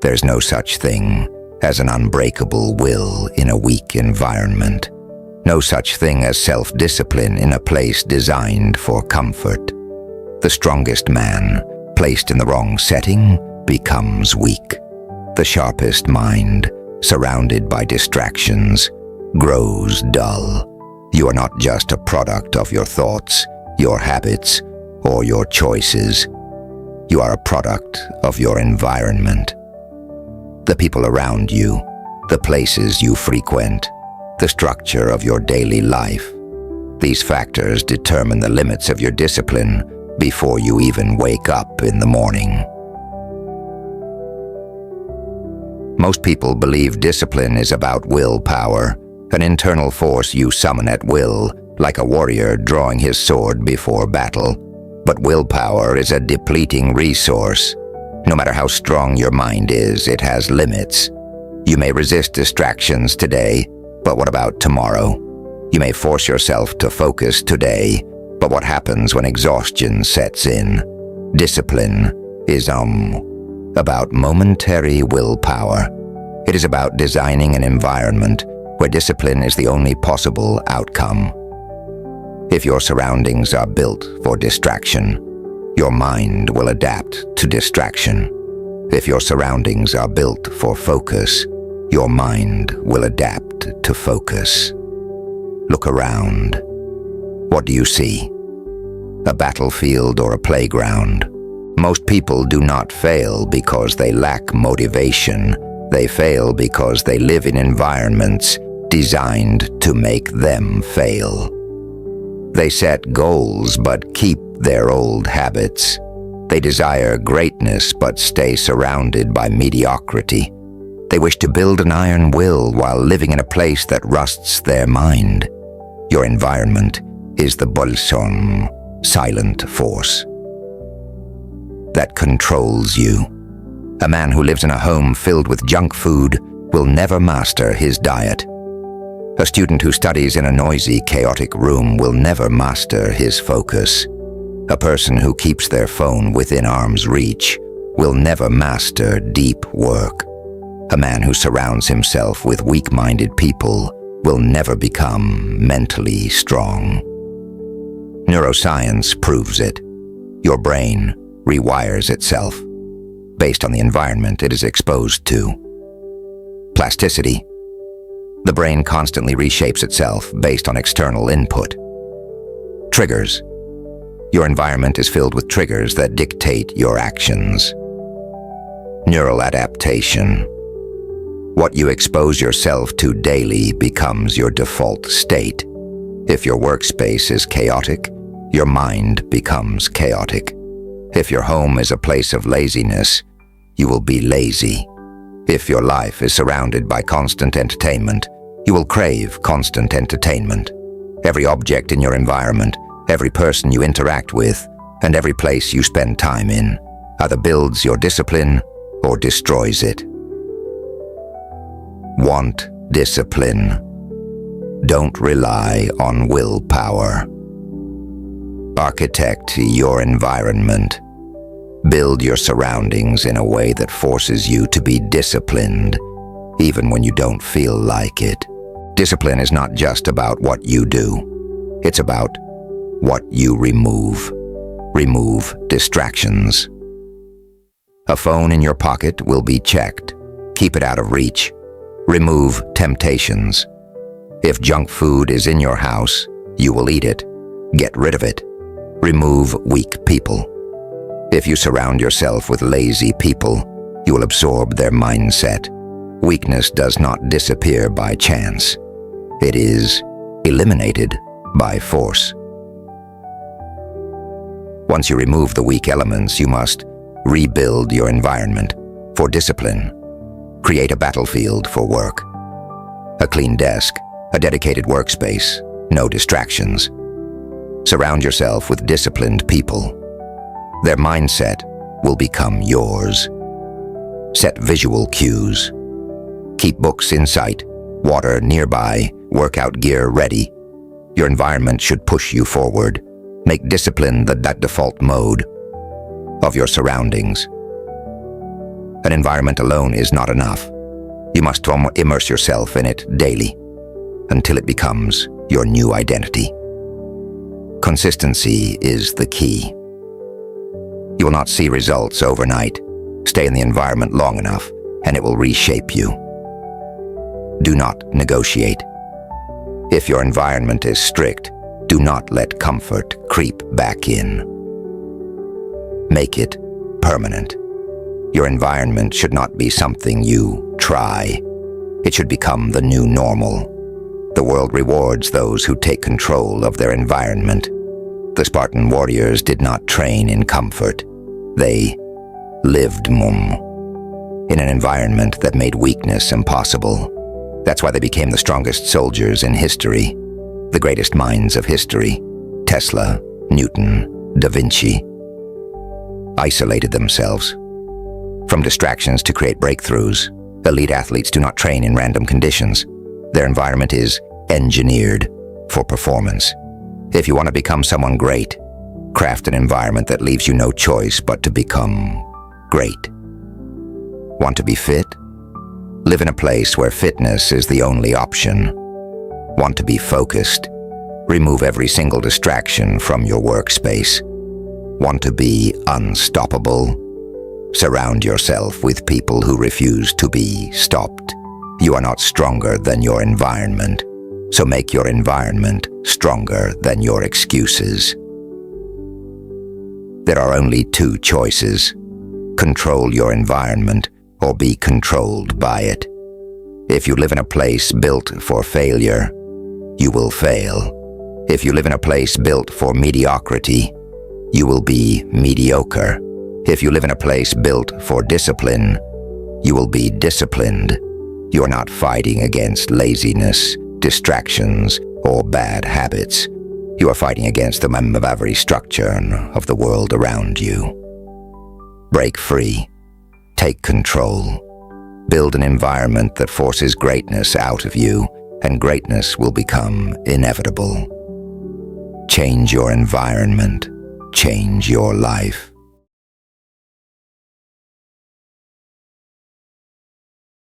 There's no such thing as an unbreakable will in a weak environment. No such thing as self-discipline in a place designed for comfort. The strongest man, placed in the wrong setting, becomes weak. The sharpest mind, surrounded by distractions, grows dull. You are not just a product of your thoughts, your habits, or your choices. You are a product of your environment. The people around you, the places you frequent, the structure of your daily life. These factors determine the limits of your discipline before you even wake up in the morning. Most people believe discipline is about willpower, an internal force you summon at will, like a warrior drawing his sword before battle. But willpower is a depleting resource. No matter how strong your mind is, it has limits. You may resist distractions today, but what about tomorrow? You may force yourself to focus today, but what happens when exhaustion sets in? Discipline is about momentary willpower. It is about designing an environment where discipline is the only possible outcome. If your surroundings are built for distraction, your mind will adapt to distraction. If your surroundings are built for focus, your mind will adapt to focus. Look around. What do you see? A battlefield or a playground? Most people do not fail because they lack motivation. They fail because they live in environments designed to make them fail. They set goals but keep their old habits. They desire greatness but stay surrounded by mediocrity. They wish to build an iron will while living in a place that rusts their mind. Your environment is the bolson, silent force that controls you. A man who lives in a home filled with junk food will never master his diet. A student who studies in a noisy, chaotic room will never master his focus. A person who keeps their phone within arm's reach will never master deep work. A man who surrounds himself with weak-minded people will never become mentally strong. Neuroscience proves it. Your brain rewires itself based on the environment it is exposed to. Plasticity. The brain constantly reshapes itself based on external input. Triggers. Your environment is filled with triggers that dictate your actions. Neural adaptation. What you expose yourself to daily becomes your default state. If your workspace is chaotic, your mind becomes chaotic. If your home is a place of laziness, you will be lazy. If your life is surrounded by constant entertainment, you will crave constant entertainment. Every object in your environment, every person you interact with, and every place you spend time in either builds your discipline or destroys it. Want discipline. Don't rely on willpower. Architect your environment. Build your surroundings in a way that forces you to be disciplined, even when you don't feel like it. Discipline is not just about what you do. It's about what you remove. Remove distractions. A phone in your pocket will be checked. Keep it out of reach. Remove temptations. If junk food is in your house, you will eat it. Get rid of it. Remove weak people. If you surround yourself with lazy people, you will absorb their mindset. Weakness does not disappear by chance. It is eliminated by force. Once you remove the weak elements, you must rebuild your environment for discipline. Create a battlefield for work. A clean desk, a dedicated workspace, no distractions. Surround yourself with disciplined people. Their mindset will become yours. Set visual cues. Keep books in sight, water nearby, workout gear ready. Your environment should push you forward. Make discipline that default mode of your surroundings. An environment alone is not enough. You must immerse yourself in it daily until it becomes your new identity. Consistency is the key. You will not see results overnight. Stay in the environment long enough, and it will reshape you. Do not negotiate. If your environment is strict, do not let comfort creep back in. Make it permanent. Your environment should not be something you try. It should become the new normal. The world rewards those who take control of their environment. The Spartan warriors did not train in comfort. They lived in an environment that made weakness impossible. That's why they became the strongest soldiers in history, the greatest minds of history. Tesla, Newton, Da Vinci isolated themselves. From distractions to create breakthroughs, elite athletes do not train in random conditions. Their environment is engineered for performance. If you want to become someone great, craft an environment that leaves you no choice but to become great. Want to be fit? Live in a place where fitness is the only option. Want to be focused? Remove every single distraction from your workspace. Want to be unstoppable? Surround yourself with people who refuse to be stopped. You are not stronger than your environment, so make your environment stronger than your excuses. There are only two choices: control your environment or be controlled by it. If you live in a place built for failure, you will fail. If you live in a place built for mediocrity, you will be mediocre. If you live in a place built for discipline, you will be disciplined. You are not fighting against laziness, distractions, or bad habits. You are fighting against the memory structure of the world around you. Break free. Take control. Build an environment that forces greatness out of you, and greatness will become inevitable. Change your environment. Change your life.